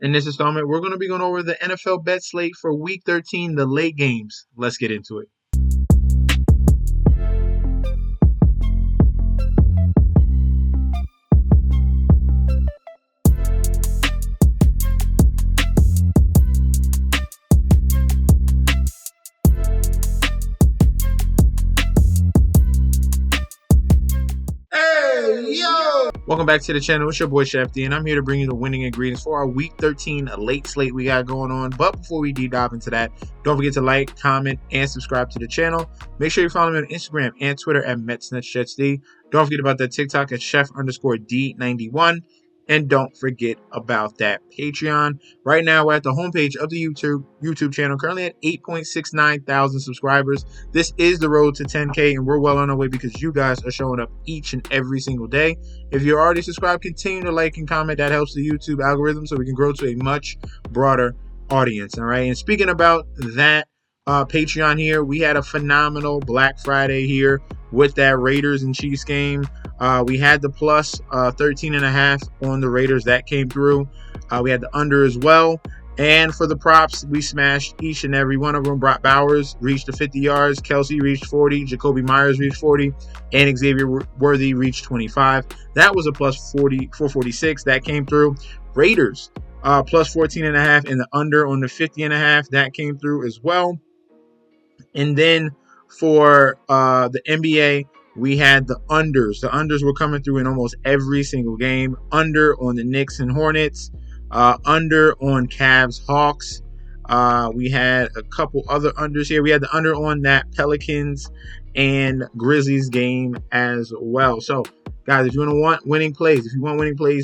In this installment, we're going to be going over the NFL bet slate for Week 13, the late games. Let's get into it. Welcome back to the channel. It's your boy Chef D, and I'm here to bring you the winning ingredients for our Week 13 late slate we got going on. But before we deep dive into that, don't forget to like, comment, and subscribe to the channel. Make sure you follow me on Instagram and Twitter at MetsNetChefD. Don't forget about that TikTok at Chef_D91. And don't forget about that Patreon. Right now, we're at the homepage of the YouTube channel, currently at 8.69 thousand subscribers. This is the road to 10K, and we're well on our way because you guys are showing up each and every single day. If you're already subscribed, continue to like and comment. That helps the YouTube algorithm so we can grow to a much broader audience. All right. And speaking about that Patreon here, we had a phenomenal Black Friday here with that Raiders and Chiefs game. We had the plus 13.5 on the Raiders that came through. We had the under as well. And for the props, we smashed each and every one of them. Brock Bowers reached the 50 yards. Kelsey reached 40. Jacoby Myers reached 40. And Xavier Worthy reached 25. That was a plus 446. That came through. Raiders plus 14.5 and the under on the 50.5. That came through as well. And then for the NBA, we had the unders. The unders were coming through in almost every single game. Under on the Knicks and Hornets. Under on Cavs Hawks. We had a couple other unders here. We had the under on that Pelicans and Grizzlies game as well. So, guys, if you want winning plays,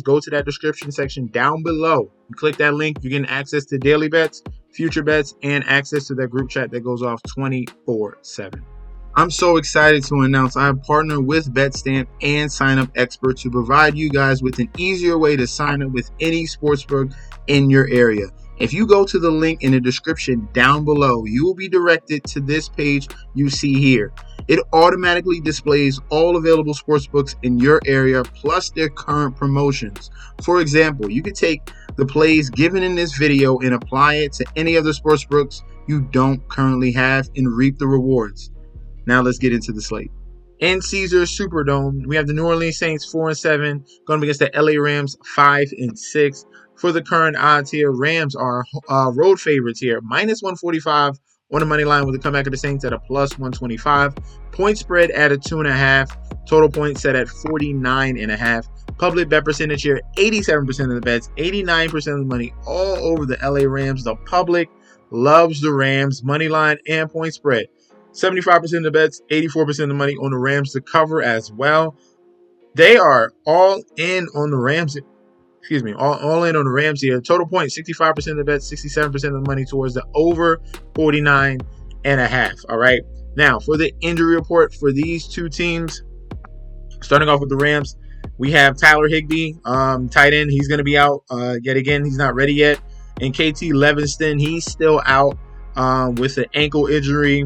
go to that description section down below. You click that link, you're getting access to daily bets, future bets, and access to that group chat that goes off 24/7. I'm so excited to announce I have partnered with BetStamp and SIGNUP Expert to provide you guys with an easier way to sign up with any sportsbook in your area. If you go to the link in the description down below, you will be directed to this page you see here. It automatically displays all available sportsbooks in your area plus their current promotions. For example, you could take the plays given in this video and apply it to any other sportsbooks you don't currently have and reap the rewards. Now let's get into the slate. In Caesars Superdome, we have the New Orleans Saints 4-7 going up against the LA Rams 5-6. For the current odds here, Rams are road favorites here, minus 145 on the money line with the comeback of the Saints at a plus 125. Point spread at a 2.5. Total points set at 49.5. Public bet percentage here, 87% of the bets, 89% of the money, all over the LA Rams. The public loves the Rams, money line and point spread. 75% of the bets, 84% of the money on the Rams to cover as well. They are all in on the Rams. All in on the Rams here. Total points, 65% of the bets, 67% of the money towards the over 49.5. All right. Now, for the injury report for these two teams, starting off with the Rams, we have Tyler Higbee, tight end. He's going to be out yet again. He's not ready yet. And KT Levinston, he's still out with an ankle injury.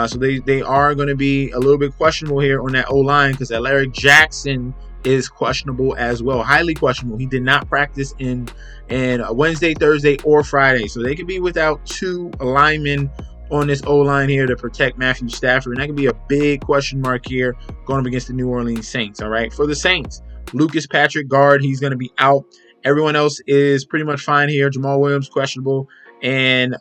So they are going to be a little bit questionable here on that O-line because Alaric Jackson is questionable as well, highly questionable. He did not practice in Wednesday, Thursday, or Friday. So they could be without two linemen on this O-line here to protect Matthew Stafford. And that could be a big question mark here going up against the New Orleans Saints. All right. For the Saints, Lucas Patrick, guard, he's going to be out. Everyone else is pretty much fine here. Jamal Williams, questionable. And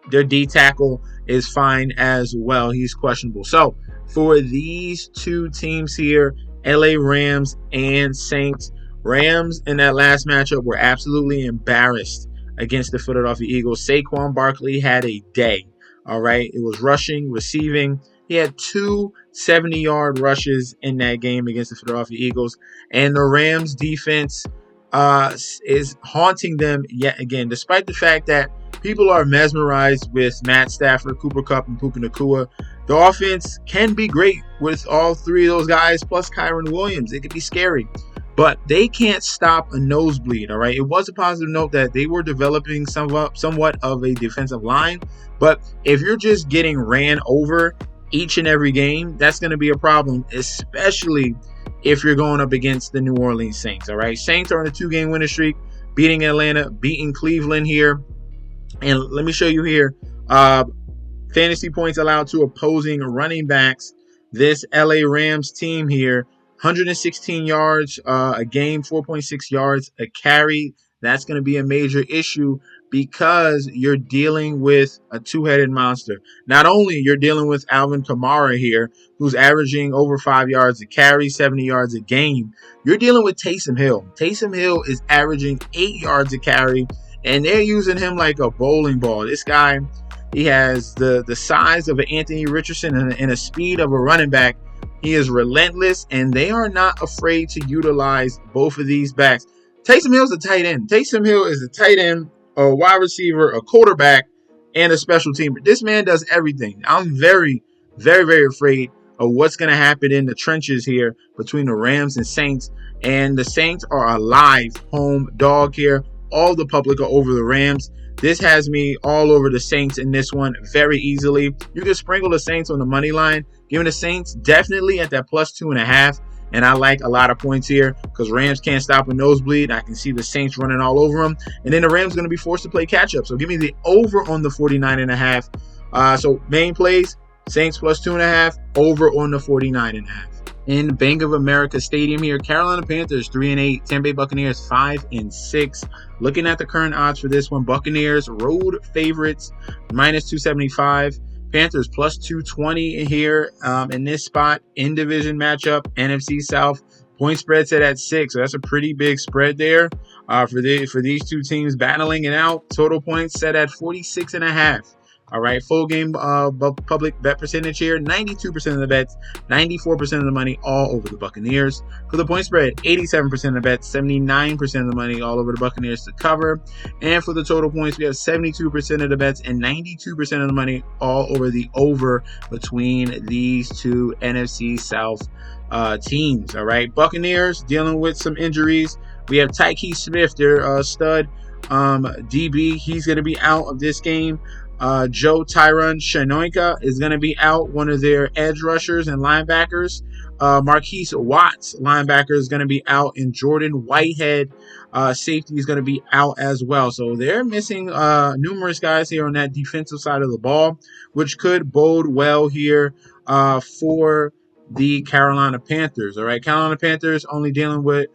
their D tackle is fine as well. He's questionable. So for these two teams here, LA Rams and Saints, Rams in that last matchup were absolutely embarrassed against the Philadelphia Eagles. Saquon Barkley had a day. All right. It was rushing, receiving. He had two 70-yard rushes in that game against the Philadelphia Eagles. And the Rams defense is haunting them yet again, despite the fact that people are mesmerized with Matt Stafford, Cooper Kupp, and Puka Nacua. The offense can be great with all three of those guys, plus Kyron Williams. It could be scary, but they can't stop a nosebleed, all right? It was a positive note that they were developing somewhat of a defensive line, but if you're just getting ran over each and every game, that's going to be a problem, especially if you're going up against the New Orleans Saints, all right? Saints are on a 2-game winning streak. beating Atlanta, beating Cleveland here. And let me show you here. Fantasy points allowed to opposing running backs. This LA Rams team here, 116 yards a game, 4.6 yards a carry. That's going to be a major issue because you're dealing with a two-headed monster. Not only you're dealing with Alvin Kamara here, who's averaging over 5 yards a carry, 70 yards a game. You're dealing with Taysom Hill. Taysom Hill is averaging 8 yards a carry, and they're using him like a bowling ball. This guy, he has the size of an Anthony Richardson and a speed of a running back. He is relentless, and they are not afraid to utilize both of these backs. Taysom Hill is a tight end. Taysom Hill is a tight end, a wide receiver, a quarterback, and a special teamer. This man does everything. I'm very, very, very afraid of what's going to happen in the trenches here between the Rams and Saints. And the Saints are a live home dog here. All the public are over the Rams. This has me all over the Saints in this one very easily. You can sprinkle the Saints on the money line. Giving the Saints definitely at that plus 2.5. And I like a lot of points here because Rams can't stop a nosebleed. I can see the Saints running all over them. And then the Rams going to be forced to play catch up. So give me the over on the 49.5. So main plays, Saints plus 2.5, over on the 49.5. In Bank of America Stadium here, Carolina Panthers 3-8, Tampa Bay Buccaneers 5-6. Looking at the current odds for this one, Buccaneers road favorites minus 275. Panthers plus 220 here in this spot. In division matchup, NFC South. Point spread set at 6, so that's a pretty big spread there for these two teams battling it out. Total points set at 46.5. All right, full game public bet percentage here, 92% of the bets, 94% of the money all over the Buccaneers. For the point spread, 87% of the bets, 79% of the money all over the Buccaneers to cover. And for the total points, we have 72% of the bets and 92% of the money all over the over between these two NFC South teams. All right, Buccaneers dealing with some injuries. We have Tyke Smith, their stud DB. He's going to be out of this game. Joe Tyron Shanoika is going to be out, one of their edge rushers and linebackers. Marquise Watts, linebacker, is going to be out, and Jordan Whitehead, safety, is going to be out as well. So they're missing numerous guys here on that defensive side of the ball, which could bode well here for the Carolina Panthers. All right, Carolina Panthers only dealing with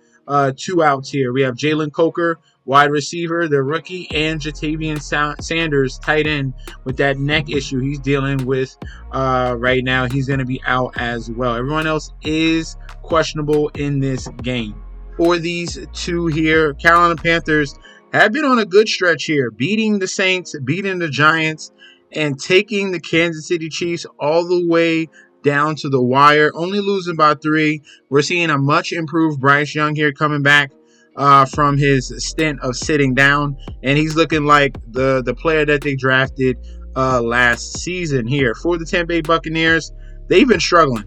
2 outs here. We have Jalen Coker, wide receiver, the rookie, and Jatavian Sanders, tight end, with that neck issue he's dealing with right now. He's going to be out as well. Everyone else is questionable in this game. For these two here, Carolina Panthers have been on a good stretch here, beating the Saints, beating the Giants, and taking the Kansas City Chiefs all the way down to the wire, only losing by 3. We're seeing a much improved Bryce Young here coming back from his stint of sitting down, and he's looking like the player that they drafted last season here. For the Tampa Bay Buccaneers, they've been struggling,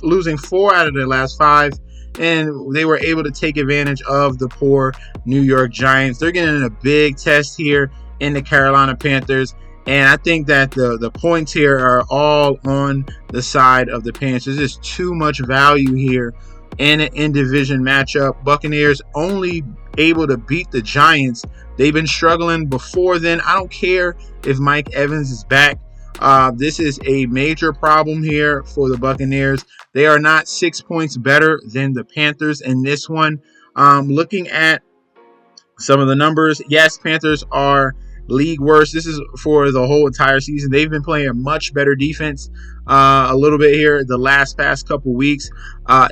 losing 4 out of their last 5, and they were able to take advantage of the poor New York Giants. They're getting a big test here in the Carolina Panthers, and I think that the points here are all on the side of the Panthers. There's just too much value here in an in-division matchup. Buccaneers only able to beat the Giants. They've been struggling before then. I don't care if Mike Evans is back. This is a major problem here for the Buccaneers. They are not 6 points better than the Panthers in this one. Looking at some of the numbers, yes, Panthers are league worst. This is for the whole entire season. They've been playing a much better defense a little bit here the past couple weeks,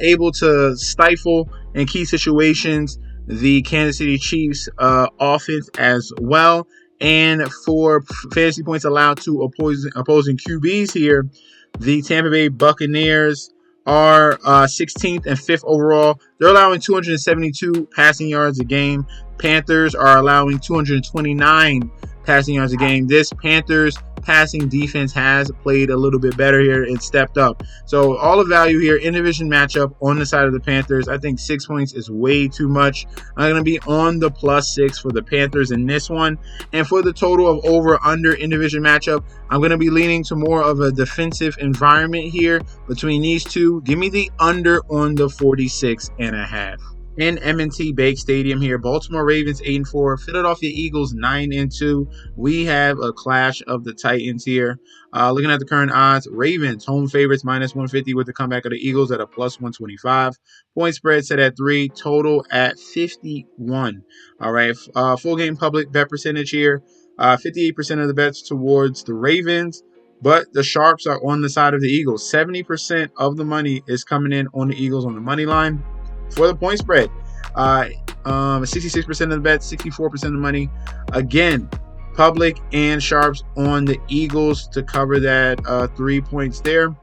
able to stifle in key situations the Kansas City Chiefs offense as well. And for fantasy points allowed to opposing QBs here, the Tampa Bay Buccaneers are 16th and 5th overall. They're allowing 272 passing yards a game. Panthers are allowing 229 passing yards a game. This Panthers passing defense has played a little bit better here and stepped up. So all the value here in division matchup on the side of the Panthers. I think 6 points is way too much. I'm going to be on the +6 for the Panthers in this one. And for the total of over under in division matchup, I'm going to be leaning to more of a defensive environment here between these two. Give me the under on the 46.5. in M&T Bank Stadium here. Baltimore Ravens 8-4, Philadelphia Eagles 9-2. We have a clash of the Titans here. Looking at the current odds, Ravens home favorites -150 with the comeback of the Eagles at a +125. Point spread set at 3, total at 51. All right, full game public bet percentage here. 58% of the bets towards the Ravens, but the sharps are on the side of the Eagles. 70% of the money is coming in on the Eagles on the money line. For the point spread, 66% of the bets, 64% of the money. Again, public and sharps on the Eagles to cover that 3 points there.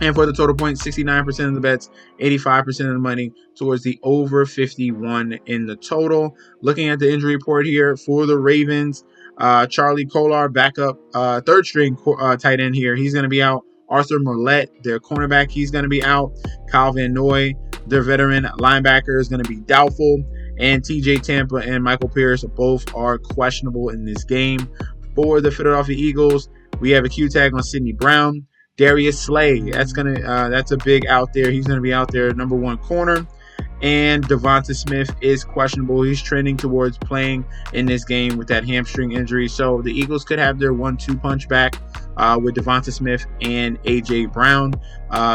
And for the total points, 69% of the bets, 85% of the money towards the over 51 in the total. Looking at the injury report here for the Ravens, Charlie Kolar, backup third string tight end here. He's going to be out. Arthur Morlett, their cornerback, he's going to be out. Kyle Van Noy, their veteran linebacker, is going to be doubtful. And TJ Tampa and Michael Pierce both are questionable in this game. For the Philadelphia Eagles, we have a Q tag on Sidney Brown. Darius Slay, that's a big out there. He's gonna be out there, number one corner. And Devonta Smith is questionable. He's trending towards playing in this game with that hamstring injury. So the Eagles could have their 1-2 punch back with Devonta Smith and A.J. Brown.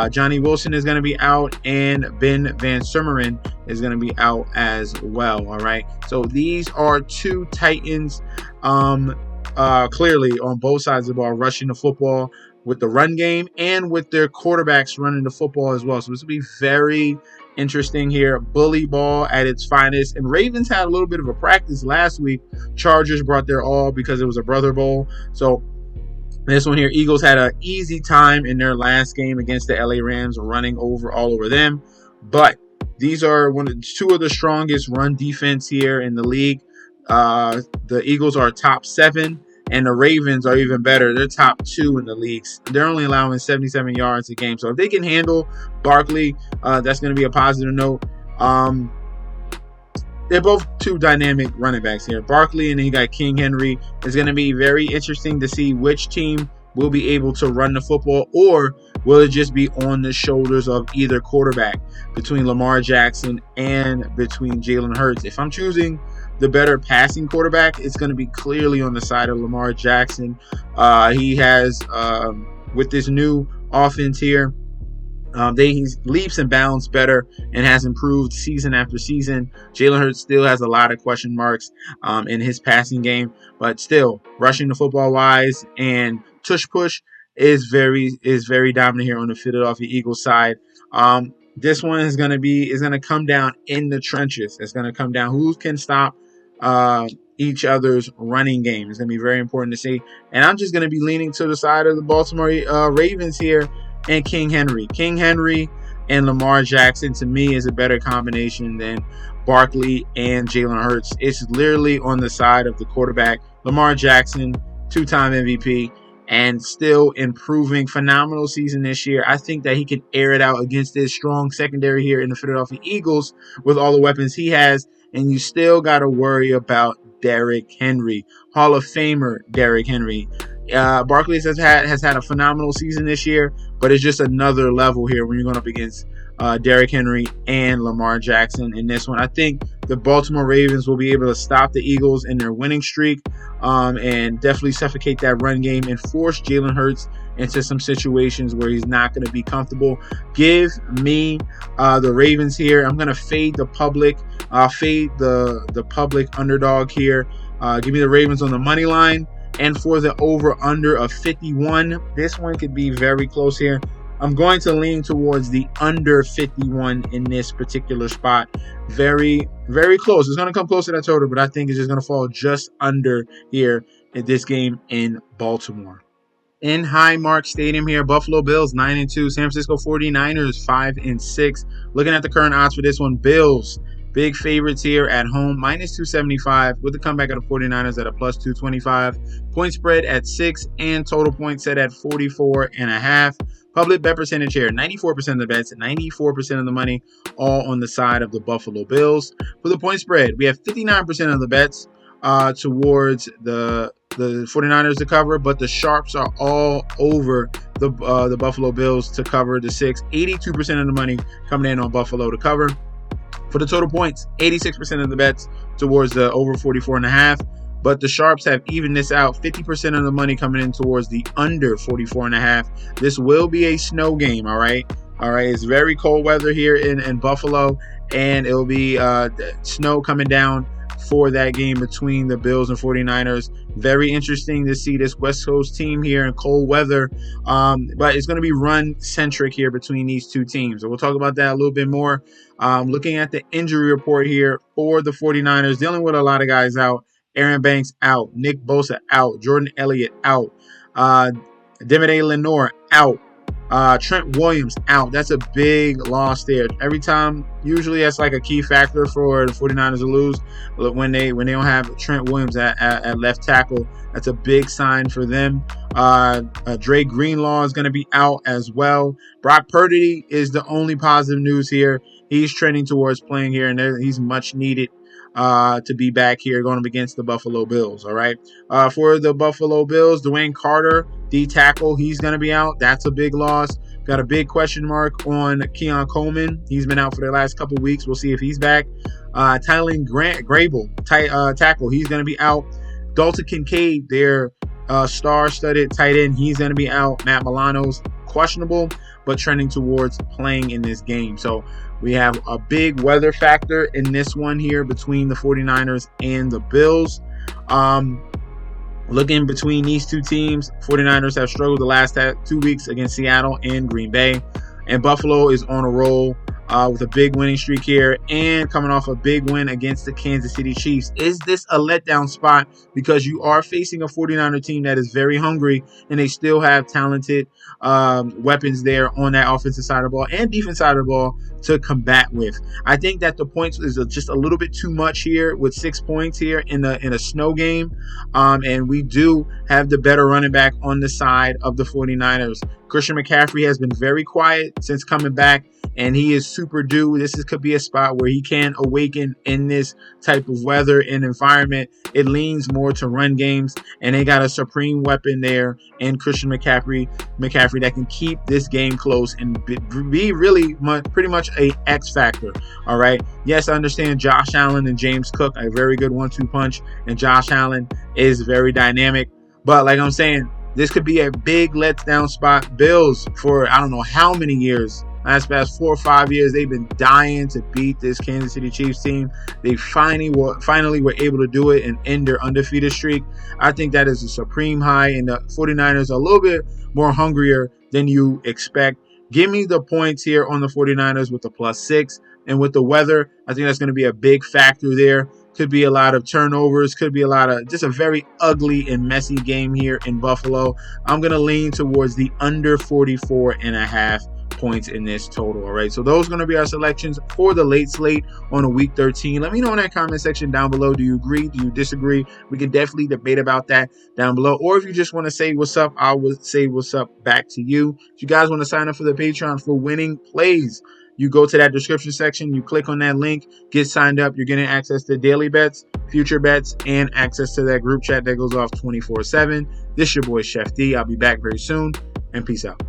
Johnny Wilson is going to be out, and Ben Van Sumeren is going to be out as well. All right. So these are two Titans clearly on both sides of the ball rushing the football with the run game and with their quarterbacks running the football as well. So this will be very interesting here. Bully ball at its finest. And Ravens had a little bit of a practice last week. Chargers brought their all because it was a Brother Bowl. So this one here, Eagles had an easy time in their last game against the LA Rams, running all over them. But these are two of the strongest run defense here in the league. The Eagles are top 7. And the Ravens are even better. They're top 2 in the leagues. They're only allowing 77 yards a game. So if they can handle Barkley, that's going to be a positive note. They're both two dynamic running backs here. Barkley and then you got King Henry. It's going to be very interesting to see which team will be able to run the football, or will it just be on the shoulders of either quarterback between Lamar Jackson and between Jalen Hurts. If I'm choosing the better passing quarterback, it's going to be clearly on the side of Lamar Jackson. He has, with this new offense here, he's leaps and bounds better and has improved season after season. Jalen Hurts still has a lot of question marks in his passing game, but still rushing the football wise and tush push is very dominant here on the Philadelphia Eagles side. This one is going to come down in the trenches. It's going to come down who can stop each other's running game. It's going to be very important to see. And I'm just going to be leaning to the side of the Baltimore Ravens here and King Henry. King Henry and Lamar Jackson, to me, is a better combination than Barkley and Jalen Hurts. It's literally on the side of the quarterback. Lamar Jackson, 2-time MVP, and still improving. Phenomenal season this year. I think that he can air it out against this strong secondary here in the Philadelphia Eagles with all the weapons he has. And you still got to worry about Derrick Henry, Hall of Famer Derrick Henry. Barkley has had a phenomenal season this year, but it's just another level here when you're going up against Derrick Henry and Lamar Jackson in this one. I think the Baltimore Ravens will be able to stop the Eagles in their winning streak and definitely suffocate that run game and force Jalen Hurts into some situations where he's not going to be comfortable. Give me the Ravens here. I'm going to fade the public, fade the public underdog here. Give me the Ravens on the money line. And for the over-under of 51, this one could be very close here. I'm going to lean towards the under 51 in this particular spot. Very, very close. It's going to come close to that total, but I think it's just going to fall just under here in this game in Baltimore. In Highmark Stadium here, Buffalo Bills 9-2, San Francisco 49ers 5-6. Looking at the current odds for this one, Bills big favorites here at home, -275 with the comeback of the 49ers at a +225. Point spread at 6 and total points set at 44.5. Public bet percentage here, 94% of the bets, 94% of the money, all on the side of the Buffalo Bills. For the point spread, we have 59% of the bets towards the 49ers to cover, but the sharps are all over the Buffalo Bills to cover the 6. 82% of the money coming in on Buffalo to cover. For For the total points, 86% of the bets towards the over 44.5. But the sharps have evened this out. 50% of the money coming in towards the under 44.5. This will be a snow game, all right? All right, it's very cold weather here in Buffalo, and it will be snow coming down for that game between the Bills and 49ers. Very interesting to see this West Coast team here in cold weather, but it's going to be run-centric here between these two teams. So we'll talk about that a little bit more. Looking at the injury report here for the 49ers, dealing with a lot of guys out. Aaron Banks out. Nick Bosa out. Jordan Elliott out. Demede Lenore out. Trent Williams out. That's a big loss there. Every time, usually that's like a key factor for the 49ers to lose. When they don't have Trent Williams at left tackle, that's a big sign for them. Dre Greenlaw is going to be out as well. Brock Purdy is the only positive news here. He's trending towards playing here, and he's much needed to be back here going up against the Buffalo Bills. All right. For the Buffalo Bills, Dwayne Carter, D tackle, he's going to be out. That's a big loss. Got a big question mark on Keon Coleman. He's been out for the last couple weeks. We'll see if he's back. Tylen Grable, tackle, he's going to be out. Dalton Kincaid, their star-studded tight end, he's going to be out. Matt Milano's questionable, but trending towards playing in this game. So we have a big weather factor in this one here between the 49ers and the Bills. Looking between these two teams, 49ers have struggled the last 2 weeks against Seattle and Green Bay. And Buffalo is on a roll with a big winning streak here and coming off a big win against the Kansas City Chiefs. Is this a letdown spot because you are facing a 49er team that is very hungry and they still have talented weapons there on that offensive side of the ball and defense side of the ball to combat with? I think that the points is just a little bit too much here with 6 points here in a snow game. And we do have the better running back on the side of the 49ers. Christian McCaffrey has been very quiet since coming back, and he is super due. This could be a spot where he can awaken in this type of weather and environment. It leans more to run games, and they got a supreme weapon there in Christian McCaffrey that can keep this game close and be really pretty much a X factor. All right. Yes, I understand Josh Allen and James Cook, a very good 1-2 punch, and Josh Allen is very dynamic. But like I'm saying, this could be a big letdown spot. Bills, for I don't know how many years, last 4 or 5 years, they've been dying to beat this Kansas City Chiefs team. They finally were able to do it and end their undefeated streak. I think that is a supreme high, and the 49ers are a little bit more hungrier than you expect. Give me the points here on the 49ers with the +6. And with the weather, I think that's going to be a big factor there. Could be a lot of turnovers. Could be just a very ugly and messy game here in Buffalo. I'm going to lean towards the under 44.5 points in this total. All right. So those are going to be our selections for the late slate on a week 13. Let me know in that comment section down below. Do you agree? Do you disagree? We can definitely debate about that down below. Or if you just want to say what's up, I will say what's up back to you. If you guys want to sign up for the Patreon for winning plays, you go to that description section, you click on that link, get signed up. You're getting access to daily bets, future bets, and access to that group chat that goes off 24/7. This is your boy, Chef D. I'll be back very soon, and peace out.